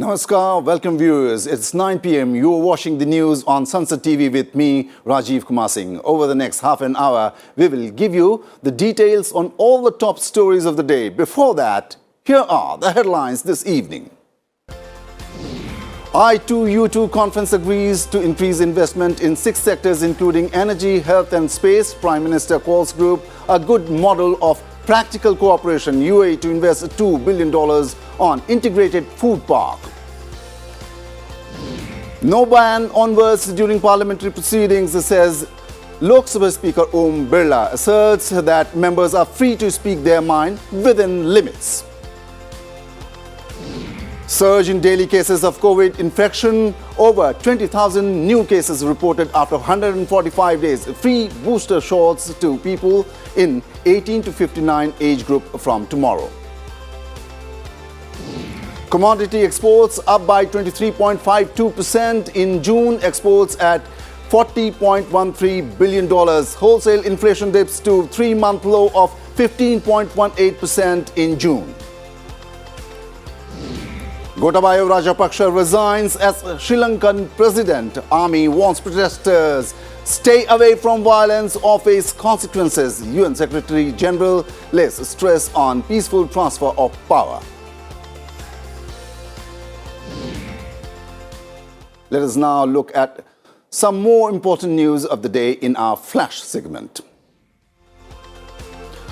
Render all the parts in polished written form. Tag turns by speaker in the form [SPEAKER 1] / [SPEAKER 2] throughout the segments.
[SPEAKER 1] Namaskar, welcome viewers. It's 9 p.m. You're watching the news on Sansad TV with me, Rajiv Kumar Singh. Over the next half an hour, we will give you the details on all the top stories of the day. Before that, here are the headlines this evening. I2U2 conference agrees to increase investment in 6 sectors including energy, health and space. Prime Minister calls group a good model of practical cooperation. UAE to invest $2 billion on integrated food park. No ban on words during parliamentary proceedings, says Lok Sabha Speaker Om Birla. Asserts that members are free to speak their mind within limits. Surge in daily cases of COVID infection. Over 20,000 new cases reported after 145 days. Free booster shots to people in 18 to 59 age group from tomorrow. Commodity exports up by 23.52% in June. Exports at $40.13 billion. Wholesale inflation dips to 3-month low of 15.18% in June. Gotabaya Rajapaksa resigns as Sri Lankan president. Army warns protesters stay away from violence or face consequences. UN Secretary General lays stress on peaceful transfer of power. Let us now look at some more important news of the day in our flash segment.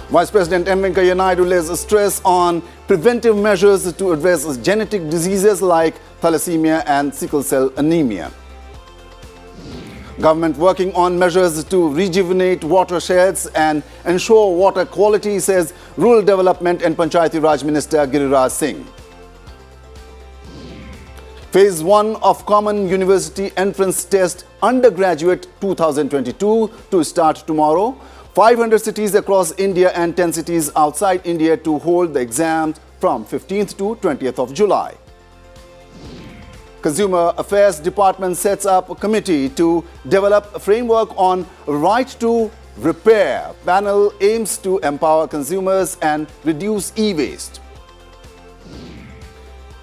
[SPEAKER 1] Vice President M. Venkaiah Naidu lays stress on preventive measures to address genetic diseases like thalassemia and sickle cell anemia. Government working on measures to rejuvenate watersheds and ensure water quality, says Rural Development and Panchayati Raj Minister GIRIRAJ Singh. Phase 1 of Common University Entrance Test Undergraduate 2022 to start tomorrow. 500 cities across India and 10 cities outside India to hold the exams from 15th to 20th of July. Consumer Affairs Department sets up a committee to develop a framework on right to repair. Panel aims to empower consumers and reduce e-waste.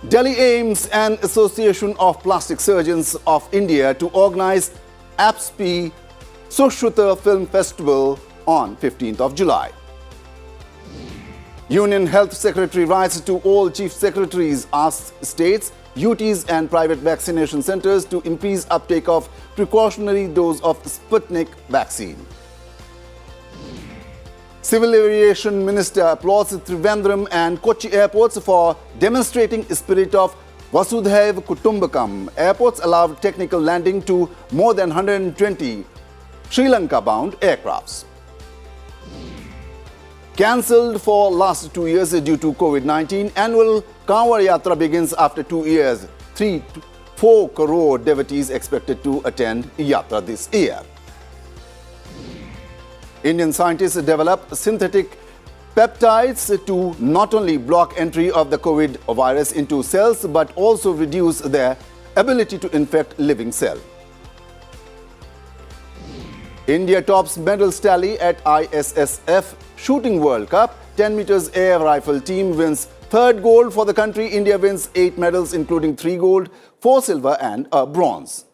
[SPEAKER 1] Delhi AIIMS and Association of Plastic Surgeons of India to organize APSP SUSHRUTA Film Festival on 15th of July. Union Health Secretary writes to all Chief Secretaries, asks states, UTs and private vaccination centers to increase uptake of precautionary dose of Sputnik vaccine. Civil Aviation Minister applauds Trivandrum and Kochi airports for demonstrating spirit of Vasudhaiv Kutumbakam. Airports allowed technical landing to more than 120 Sri Lanka-bound aircrafts. Cancelled for last 2 years due to COVID-19, annual KANWAR YATRA begins after 2 years. 3 to 4 crore devotees expected to attend YATRA this year. Indian scientists develop synthetic peptides to not only block entry of the COVID virus into cells but also reduce their ability to infect living cells. India tops medals tally at ISSF Shooting World Cup. 10 meters air rifle team wins 3rd gold for the country. India wins 8 medals including 3 gold, 4 silver and a bronze.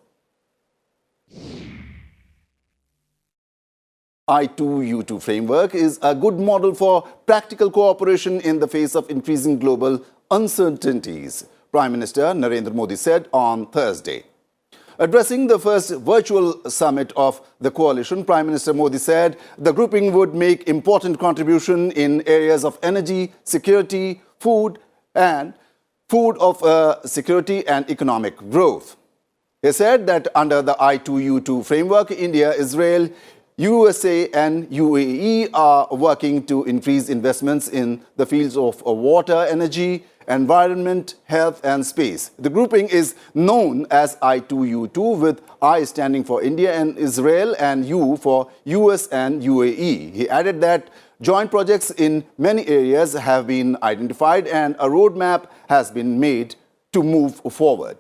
[SPEAKER 1] I2U2 framework is a good model for practical cooperation in the face of increasing global uncertainties, Prime Minister Narendra Modi said on Thursday. Addressing the first virtual summit of the coalition, Prime Minister Modi said the grouping would make important contribution in areas of energy, security, security and economic growth. He said that under the I2U2 framework, India, Israel, USA and UAE are working to increase investments in the fields of water, energy, environment, health and space. The grouping is known as I2U2, with I standing for India and Israel and U for US and UAE. He added that joint projects in many areas have been identified and a roadmap has been made to move forward.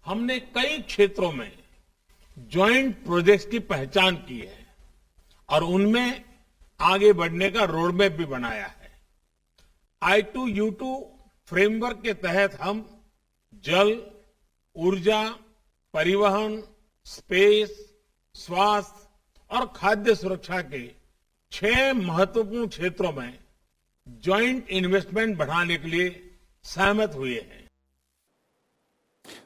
[SPEAKER 2] हमने कई क्षेत्रों में joint projects की पहचान की है और उनमें आगे बढ़ने का रोड मैप भी बनाया है। I2U2 फ्रेमवर्क के तहत हम जल, ऊर्जा, परिवहन, स्पेस, स्वास्थ्य और खाद्य सुरक्षा के 6 महत्वपूर्ण क्षेत्रों में जॉइंट इन्वेस्टमेंट बढ़ाने के लिए सहमत हुए हैं.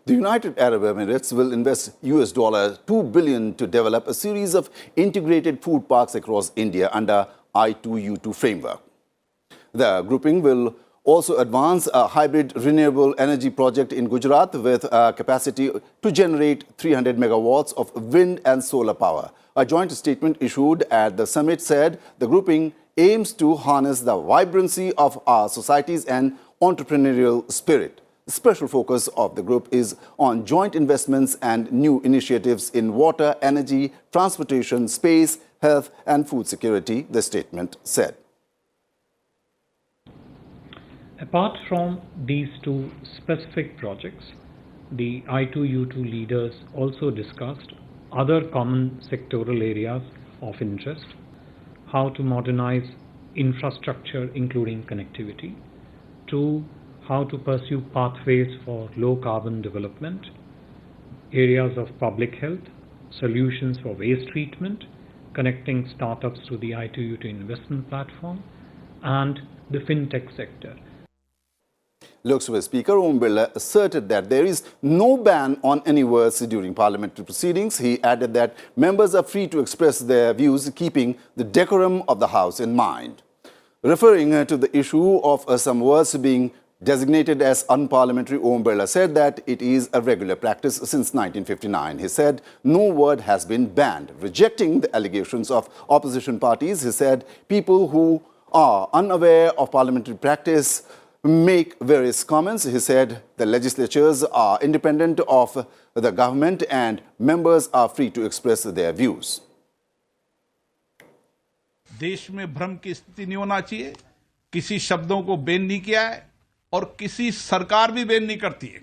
[SPEAKER 1] The United Arab Emirates will invest $2 billion to develop a series of integrated food parks across India under I2U2 framework. The grouping will also advance a hybrid renewable energy project in Gujarat with a capacity to generate 300 megawatts of wind and solar power. A joint statement issued at the summit said the grouping aims to harness the vibrancy of our societies and entrepreneurial spirit. The special focus of the group is on joint investments and new initiatives in water, energy, transportation, space, health and food security, the statement said.
[SPEAKER 3] Apart from these two specific projects, the I2U2 leaders also discussed other common sectoral areas of interest, how to modernize infrastructure including connectivity, to how to pursue pathways for low carbon development, areas of public health, solutions for waste treatment, connecting startups to the I2U2 investment platform, and the fintech sector.
[SPEAKER 1] Lok Sabha Speaker Om Birla asserted that there is no ban on any words during parliamentary proceedings. He added that members are free to express their views, keeping the decorum of the House in mind. Referring to the issue of some words being designated as unparliamentary, Om Birla said that it is a regular practice since 1959. He said no word has been banned. Rejecting the allegations of opposition parties, he said people who are unaware of parliamentary practice make various comments. He said the legislatures are independent of the government and members are free to express their views.
[SPEAKER 4] देश में भ्रम की स्थिति नहीं होना चाहिए, किसी शब्दों को बैन नहीं किया है और किसी सरकार भी बैन नहीं करती है.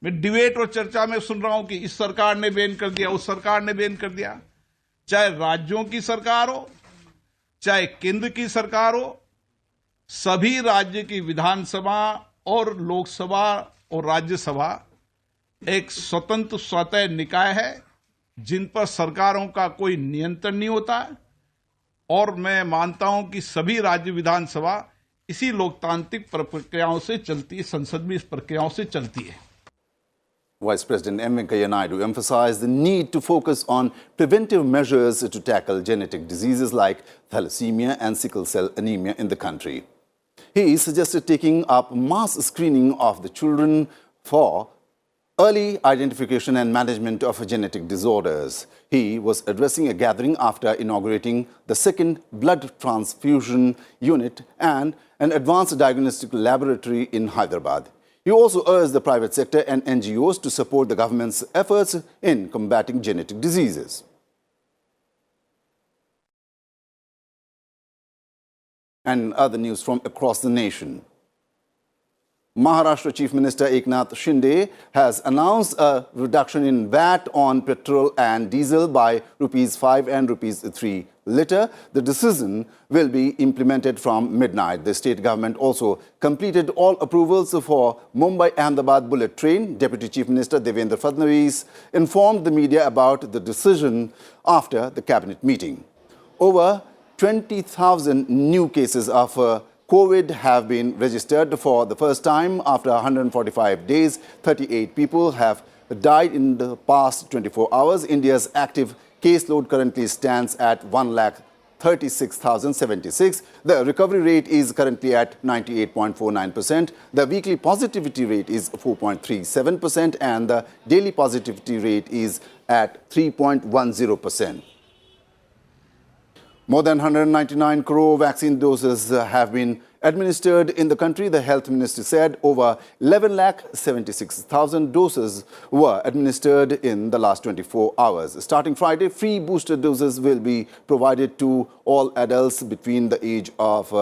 [SPEAKER 4] मैं डिबेट और चर्चा में सुन रहा हूं कि इस सरकार ने बैन कर दिया, उस सरकार ने बैन कर दिया. चाहे राज्यों की सरकार हो, चाहे केंद्र की सरकार हो, सभी राज्य की विधानसभा और लोकसभा और राज्यसभा एक स्वतंत्र स्वतः निकाय है जिन पर सरकारों का कोई नियंत्रण नहीं होता है. और मैं मानता हूं कि सभी राज्य विधानसभा इसी लोकतांत्रिक प्रक्रियाओं से चलती है, संसद में इस प्रक्रियाओं से चलती है.
[SPEAKER 1] Vice President M. Venkaiah Naidu emphasized the need to focus on preventive measures to tackle genetic diseases like thalassemia and sickle cell anemia in the country. He suggested taking up mass screening of the children for early identification and management of genetic disorders. He was addressing a gathering after inaugurating the second blood transfusion unit and an advanced diagnostic laboratory in Hyderabad. He also urged the private sector and NGOs to support the government's efforts in combating genetic diseases. And other news from across the nation. Maharashtra Chief Minister Eknath Shinde has announced a reduction in VAT on petrol and diesel by ₹5 and ₹3 litre. The decision will be implemented from midnight. The state government also completed all approvals for Mumbai-Ahmedabad bullet train. Deputy Chief Minister Devendra Fadnavis informed the media about the decision after the cabinet meeting. Over 20,000 new cases of COVID have been registered for the first time after 145 days. 38 people have died in the past 24 hours. India's active caseload currently stands at 1,36,076. The recovery rate is currently at 98.49%. The weekly positivity rate is 4.37% and the daily positivity rate is at 3.10%. More than 199 crore vaccine doses have been administered in the country. The health ministry said over 11,76,000 doses were administered in the last 24 hours. Starting Friday, free booster doses will be provided to all adults between the age of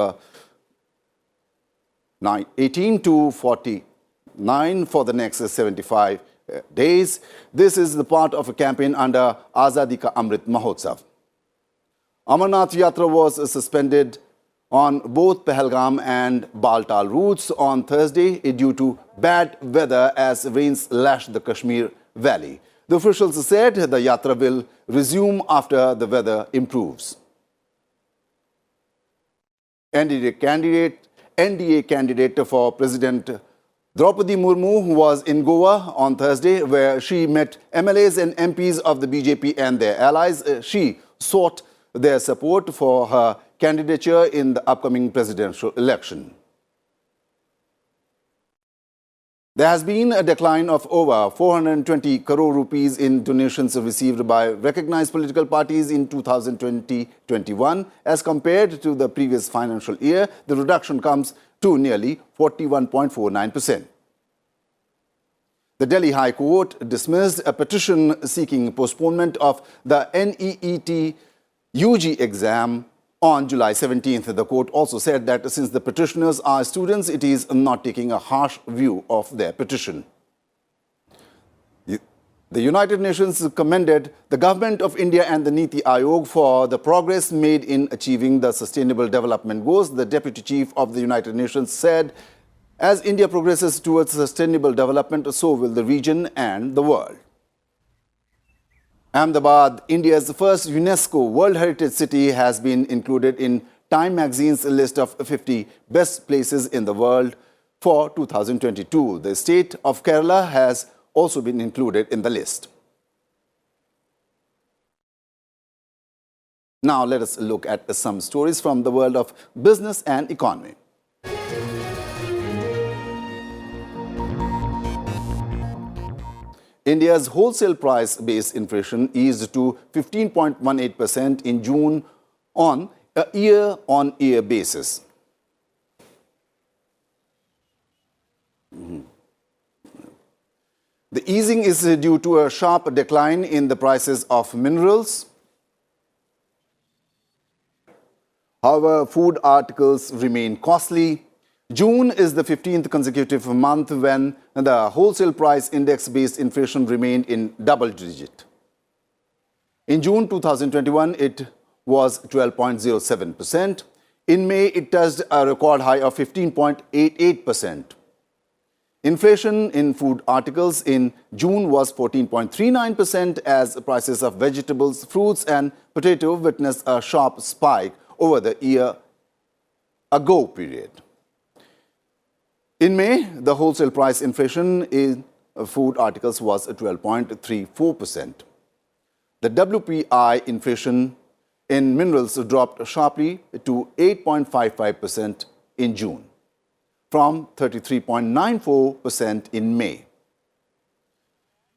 [SPEAKER 1] 18 to 49 for the next 75 days. This is the part of a campaign under Azadi Ka Amrit Mahotsav. Amarnath Yatra was suspended on both Pahalgam and Baltal routes on Thursday due to bad weather as rains lashed the Kashmir Valley. The officials said the yatra will resume after the weather improves. NDA candidate for President Draupadi Murmu was in Goa on Thursday, where she met MLAs and MPs of the BJP and their allies. She sought their support for her candidature in the upcoming presidential election. There has been a decline of over 420 crore rupees in donations received by recognized political parties in 2020-21 as compared to the previous financial year. The reduction comes to nearly 41.49%. The Delhi High Court dismissed a petition seeking postponement of the NEET UG exam on July 17th. The court also said that since the petitioners are students, it is not taking a harsh view of their petition. The United Nations commended the Government of India and the Niti Aayog for the progress made in achieving the Sustainable Development Goals. The Deputy Chief of the United Nations said, as India progresses towards sustainable development, so will the region and the world. Ahmedabad, India's first UNESCO World Heritage City, has been included in Time magazine's list of 50 best places in the world for 2022. The state of Kerala has also been included in the list. Now let us look at some stories from the world of business and economy. India's wholesale price-based inflation eased to 15.18% in June on a year-on-year basis. The easing is due to a sharp decline in the prices of minerals. However, food articles remain costly. June is the 15th consecutive month when the wholesale price index-based inflation remained in double digit. In June 2021, it was 12.07%. In May, it touched a record high of 15.88%. Inflation in food articles in June was 14.39% as prices of vegetables, fruits and potato witnessed a sharp spike over the year-ago period. In May, the wholesale price inflation in food articles was 12.34%. The WPI inflation in minerals dropped sharply to 8.55% in June, from 33.94% in May.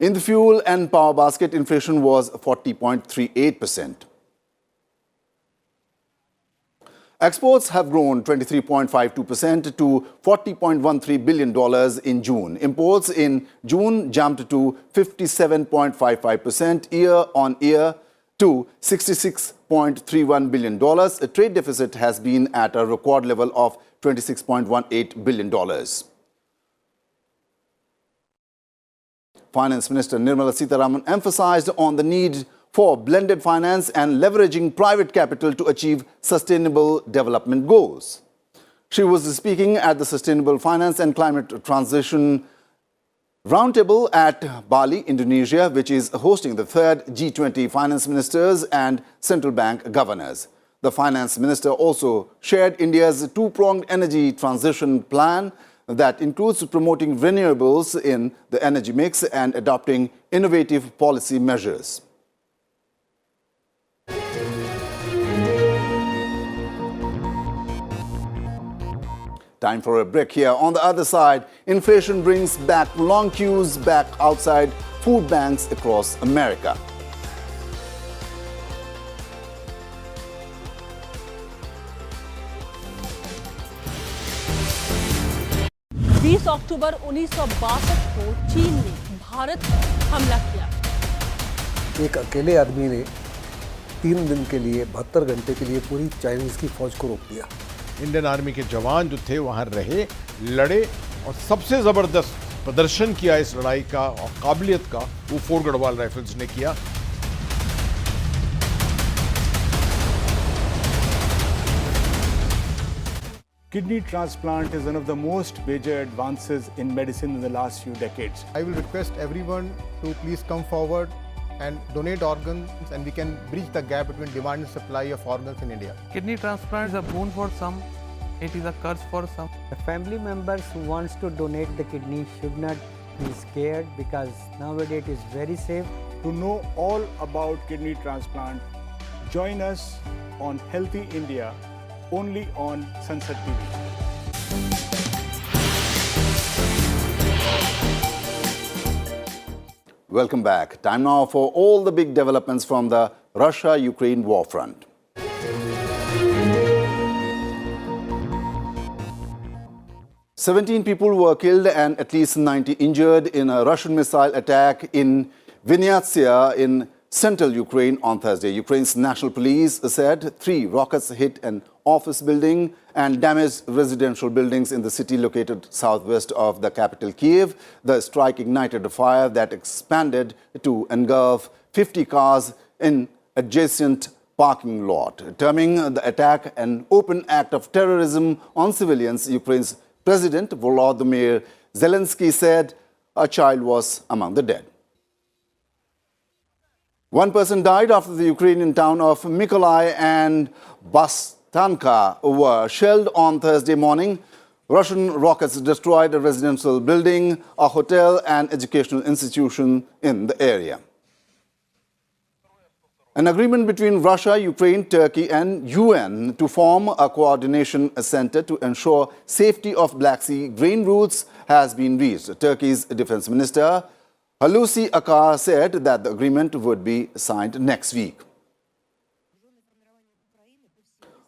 [SPEAKER 1] In the fuel and power basket, inflation was 40.38%. Exports have grown 23.52% to $40.13 billion in June. Imports in June jumped to 57.55% year-on-year to $66.31 billion. A trade deficit has been at a record level of $26.18 billion. Finance Minister Nirmala Sitharaman emphasized on the need for blended finance and leveraging private capital to achieve sustainable development goals. She was speaking at the Sustainable Finance and Climate Transition Roundtable at Bali, Indonesia, which is hosting the third G20 finance ministers and central bank governors. The finance minister also shared India's two-pronged energy transition plan that includes promoting renewables in the energy mix and adopting innovative policy measures. Time for a break here. On the other side, inflation brings back long queues back outside food banks across America.
[SPEAKER 5] अक्टूबर 1962 को चीन ने भारत पर हमला किया।
[SPEAKER 6] एक अकेले आदमी ने 3 दिन के लिए 72 घंटे के लिए पूरी चाइनीज की फौज को रोक दिया।
[SPEAKER 7] इंडियन आर्मी के जवान जो थे वहां रहे, लड़े और सबसे जबरदस्त प्रदर्शन किया इस लड़ाई का और काबिलियत का वो फोर्ट गढ़वाल राइफल्स ने किया।
[SPEAKER 8] Kidney transplant is one of the most major advances in medicine in the last few decades.
[SPEAKER 9] I will request everyone to please come forward and donate organs, and we can bridge the gap between demand and supply of organs in India.
[SPEAKER 10] Kidney transplant is a boon for some, it is a curse for some.
[SPEAKER 11] The family members who wants to donate the kidney should not be scared, because nowadays it is very safe.
[SPEAKER 8] To know all about kidney transplant, join us on Healthy India, only on Sansad TV.
[SPEAKER 1] Welcome back. Time now for all the big developments from the Russia-Ukraine war front. "17 people were killed and at least 90 injured in a Russian missile attack in Vinnytsia in central Ukraine on Thursday. Ukraine's national police said 3 rockets hit an office building and damaged residential buildings in the city located southwest of the capital Kiev. The strike ignited a fire that expanded to engulf 50 cars in adjacent parking lot, terming the attack an open act of terrorism on civilians. Ukraine's President Volodymyr Zelensky said a child was among the dead. 1 person died after the Ukrainian town of Mykolaiv and Bastanka were shelled on Thursday morning. Russian rockets destroyed a residential building, a hotel and educational institution in the area. An agreement between Russia, Ukraine, Turkey and UN to form a coordination center to ensure safety of Black Sea grain routes has been reached. Turkey's defense minister Hulusi Akar said that the agreement would be signed next week.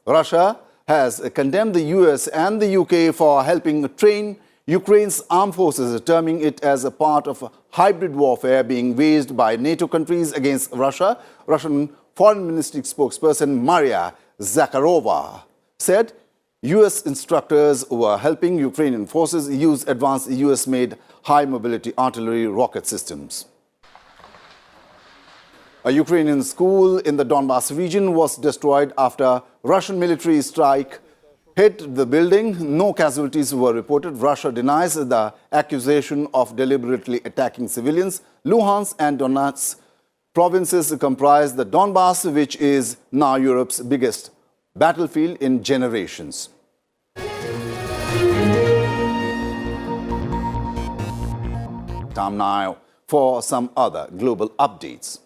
[SPEAKER 1] Russia has condemned the US and the UK for helping train Ukraine's armed forces, terming it as a part of a hybrid warfare being waged by NATO countries against Russia. Russian Foreign Ministry spokesperson Maria Zakharova said US instructors were helping Ukrainian forces use advanced US-made high-mobility artillery rocket systems. A Ukrainian school in the Donbas region was destroyed after Russian military strike hit the building. No casualties were reported. Russia denies the accusation of deliberately attacking civilians. Luhansk and Donetsk provinces comprise the Donbas, which is now Europe's biggest battlefield in generations. Time now for some other global updates.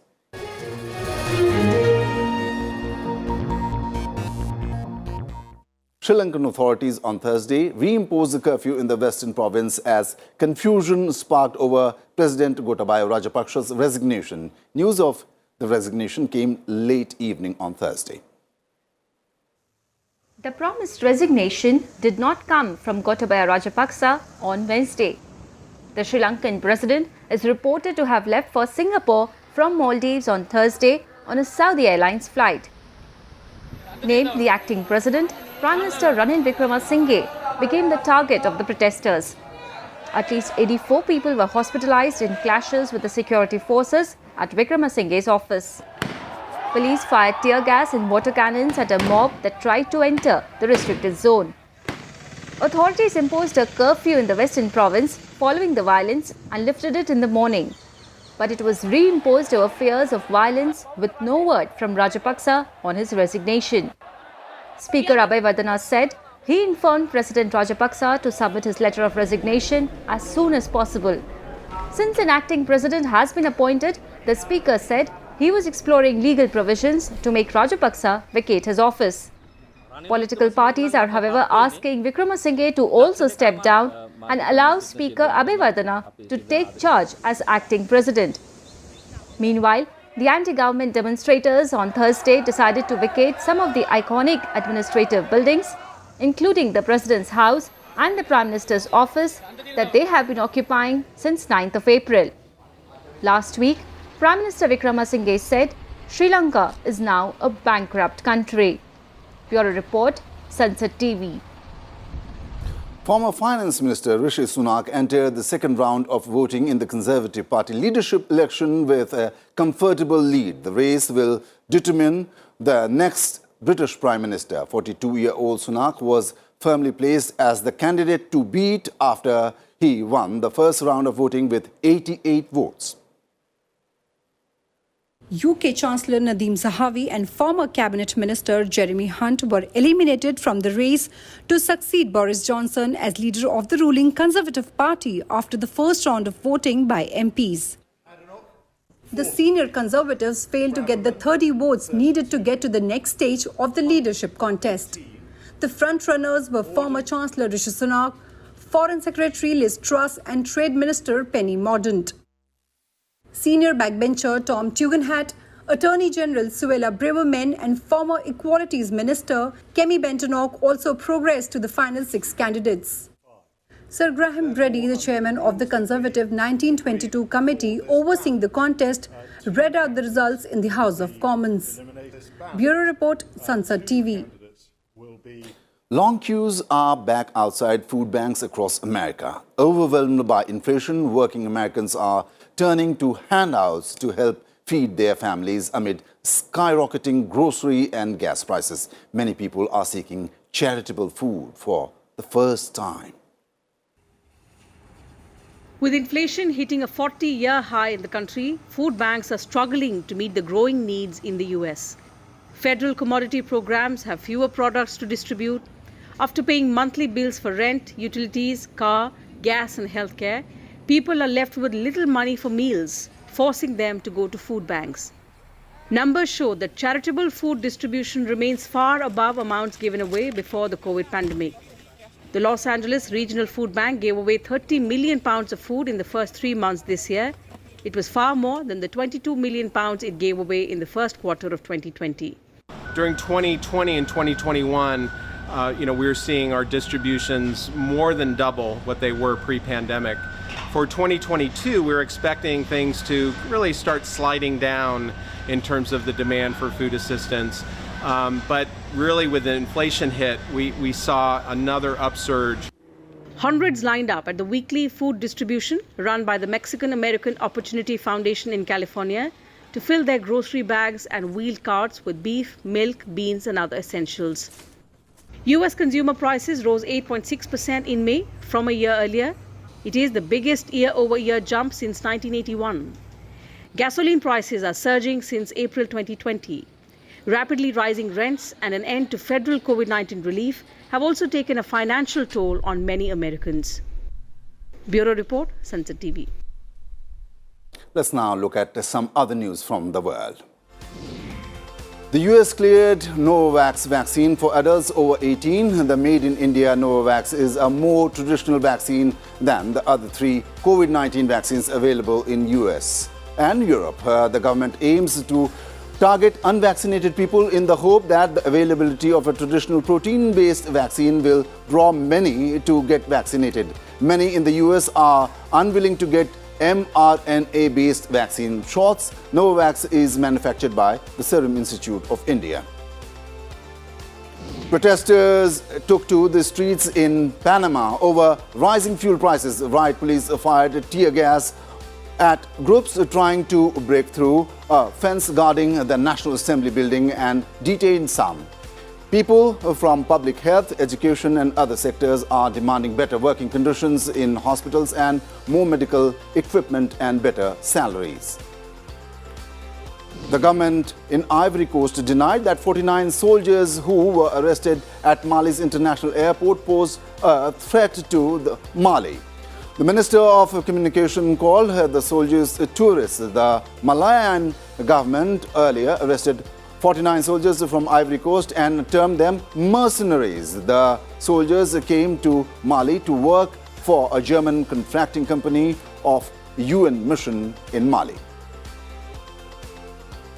[SPEAKER 1] Sri Lankan authorities on Thursday reimposed the curfew in the western province as confusion sparked over President Gotabaya Rajapaksa's resignation. News of the resignation came late evening on Thursday.
[SPEAKER 12] The promised resignation did not come from Gotabaya Rajapaksa on Wednesday. The Sri Lankan president is reported to have left for Singapore from Maldives on Thursday on a Saudi Airlines flight. Named the acting president, Prime Minister Ranil Wickremesinghe became the target of the protesters. At least 84 people were hospitalized in clashes with the security forces at Wickremesinghe's office. Police fired tear gas and water cannons at a mob that tried to enter the restricted zone. Authorities imposed a curfew in the western province following the violence and lifted it in the morning. But it was reimposed over fears of violence with no word from Rajapaksa on his resignation. Speaker Abeyewardena said he informed President Rajapaksa to submit his letter of resignation as soon as possible. Since an acting president has been appointed, the speaker said he was exploring legal provisions to make Rajapaksa vacate his office. Political parties are, however, asking Wickremesinghe to also step down and allow Speaker Abeyewardena to take charge as acting president. Meanwhile, the anti-government demonstrators on Thursday decided to vacate some of the iconic administrative buildings, including the President's house and the Prime Minister's office that they have been occupying since 9th of April. Last week, Prime Minister Wickremesinghe said Sri Lanka is now a bankrupt country. Bureau Report, Sansad TV.
[SPEAKER 1] Former Finance Minister Rishi Sunak entered the second round of voting in the Conservative Party leadership election with a comfortable lead. The race will determine the next British Prime Minister. 42-year-old Sunak was firmly placed as the candidate to beat after he won the first round of voting with 88 votes.
[SPEAKER 13] UK Chancellor Nadhim Zahawi and former Cabinet Minister Jeremy Hunt were eliminated from the race to succeed Boris Johnson as leader of the ruling Conservative Party after the first round of voting by MPs. The senior Conservatives failed to get the 30 votes needed to get to the next stage of the leadership contest. The frontrunners were former Chancellor Rishi Sunak, Foreign Secretary Liz Truss and Trade Minister Penny Mordaunt. Senior backbencher Tom Tugendhat, Attorney General Suella Braverman and former Equalities Minister Kemi Bentinck also progressed to the final 6 candidates. Sir Graham Brady, the chairman of the Conservative 1922 committee overseeing the contest, read out the results in the House of Commons. Bureau Report, Sansad TV.
[SPEAKER 1] Long queues are back outside food banks across America. Overwhelmed by inflation, working Americans are turning to handouts to help feed their families amid skyrocketing grocery and gas prices. Many people are seeking charitable food for the first time.
[SPEAKER 14] With inflation hitting a 40-year high in the country, food banks are struggling to meet the growing needs in the US. Federal commodity programs have fewer products to distribute. After paying monthly bills for rent, utilities, car, gas and healthcare, people are left with little money for meals, forcing them to go to food banks. Numbers show that charitable food distribution remains far above amounts given away before the COVID pandemic. The Los Angeles Regional Food Bank gave away 30 million pounds of food in the first 3 months this year. It was far more than the 22 million pounds it gave away in the first quarter of 2020.
[SPEAKER 15] During 2020 and 2021, we were seeing our distributions more than double what they were pre-pandemic. For 2022, we're expecting things to really start sliding down in terms of the demand for food assistance. But really with the inflation hit, we saw another upsurge.
[SPEAKER 14] Hundreds lined up at the weekly food distribution run by the Mexican-American Opportunity Foundation in California to fill their grocery bags and wheeled carts with beef, milk, beans and other essentials. US consumer prices rose 8.6% in May from a year earlier. It is the biggest year-over-year jump since 1981. Gasoline prices are surging since April 2020. Rapidly rising rents and an end to federal COVID-19 relief have also taken a financial toll on many Americans. Bureau Report, Sansad TV.
[SPEAKER 1] Let's now look at some other news from the world. The US cleared Novavax vaccine for adults over 18. The Made in India Novavax is a more traditional vaccine than the other 3 COVID-19 vaccines available in US and Europe. The government aims to target unvaccinated people in the hope that the availability of a traditional protein-based vaccine will draw many to get vaccinated. Many in the US are unwilling to get mRNA-based vaccine shots. Novavax is manufactured by the Serum Institute of India. Protesters took to the streets in Panama over rising fuel prices. Riot police fired tear gas at groups trying to break through a fence guarding the National Assembly building and detained some. People from public health, education and other sectors are demanding better working conditions in hospitals and more medical equipment and better salaries. The government in Ivory Coast denied that 49 soldiers who were arrested at Mali's international airport pose a threat to Mali. The Minister of Communication called the soldiers tourists. The Malayan government earlier arrested 49 soldiers from Ivory Coast and termed them mercenaries. The soldiers came to Mali to work for a German contracting company of UN mission in Mali.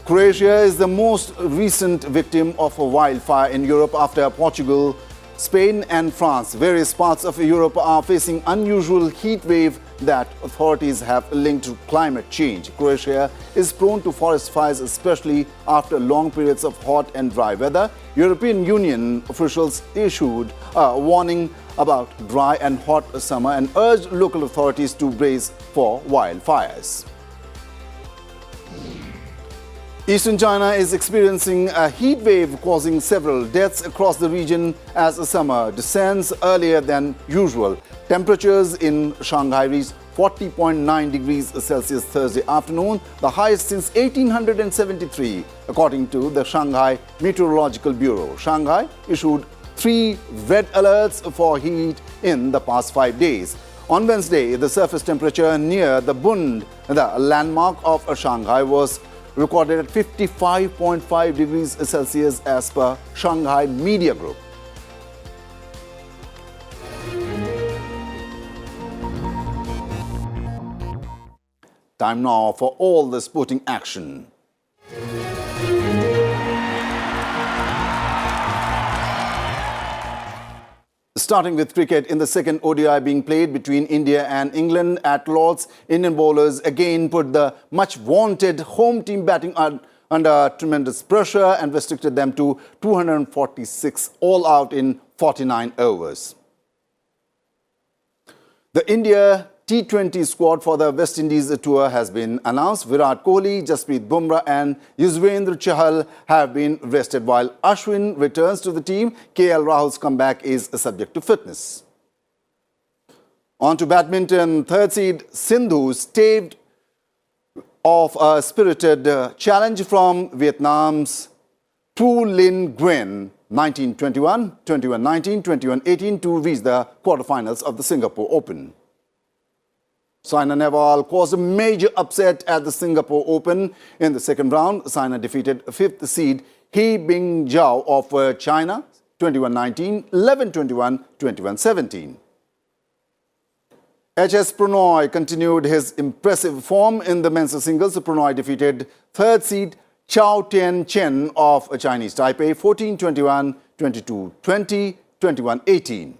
[SPEAKER 1] Croatia is the most recent victim of a wildfire in Europe after Portugal, Spain and France. Various parts of Europe are facing unusual heat wave that authorities have linked to climate change. Croatia is prone to forest fires, especially after long periods of hot and dry weather. European Union officials issued a warning about dry and hot summer and urged local authorities to brace for wildfires. Eastern China is experiencing a heat wave causing several deaths across the region as summer descends earlier than usual. Temperatures in Shanghai reached 40.9 degrees Celsius Thursday afternoon, the highest since 1873, according to the Shanghai Meteorological Bureau. Shanghai issued 3 red alerts for heat in the past 5 days. On Wednesday, the surface temperature near the Bund, the landmark of Shanghai, was recorded at 55.5 degrees Celsius as per Shanghai Media Group. Time now for all the sporting action. Starting with cricket, in the second ODI being played between India and England at Lord's, Indian bowlers again put the much-wanted home team batting under tremendous pressure and restricted them to 246 all out in 49 overs. The India T20 squad for the West Indies tour has been announced. Virat Kohli, Jasprit Bumrah and Yuzvendra Chahal have been rested, while Ashwin returns to the team. KL Rahul's comeback is subject to fitness. On to badminton. Third seed Sindhu staved off a spirited challenge from Vietnam's Tu Linh Nguyen 19-21, 21-19, 21-18 to reach the quarterfinals of the Singapore Open. Saina Nehwal caused a major upset at the Singapore Open. In the second round, Saina defeated 5th seed He Bingjiao of China 21-19, 11-21, 21-17. HS Pranoy continued his impressive form in the men's singles. Pranoy defeated 3rd seed Chao Tien Chen of Chinese Taipei 14-21, 22-20, 21-18.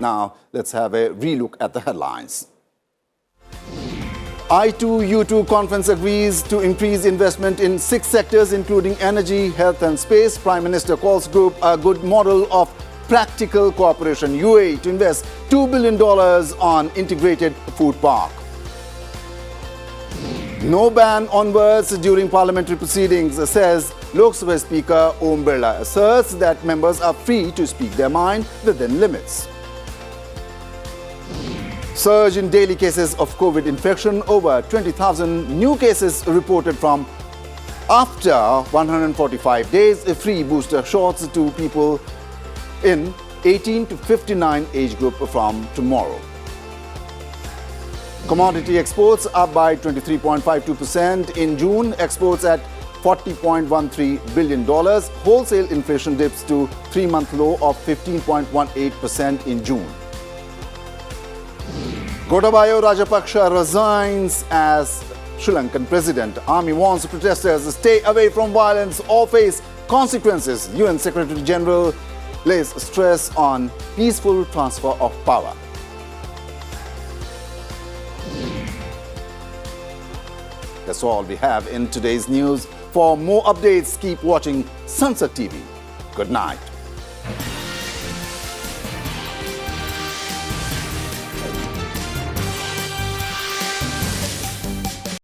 [SPEAKER 1] Now, let's have a relook at the headlines. I2U2 conference agrees to increase investment in 6 sectors, including energy, health and space. Prime Minister calls group a good model of practical cooperation. UAE to invest $2 billion on integrated food park. No ban on words during parliamentary proceedings, says Lok Sabha Speaker Om Birla. Asserts that members are free to speak their mind within limits. Surge in daily cases of COVID infection. Over 20,000 new cases reported from after 145 days. Free booster shots to people in 18 to 59 age group from tomorrow. Commodity exports up by 23.52% in June. Exports at $40.13 billion. Wholesale inflation dips to 3-month low of 15.18% in June. Gotabaya Rajapaksa resigns as Sri Lankan president. Army warns protesters to stay away from violence or face consequences. UN Secretary General lays stress on peaceful transfer of power. That's all we have in today's news. For more updates, keep watching Sansad TV. Good night.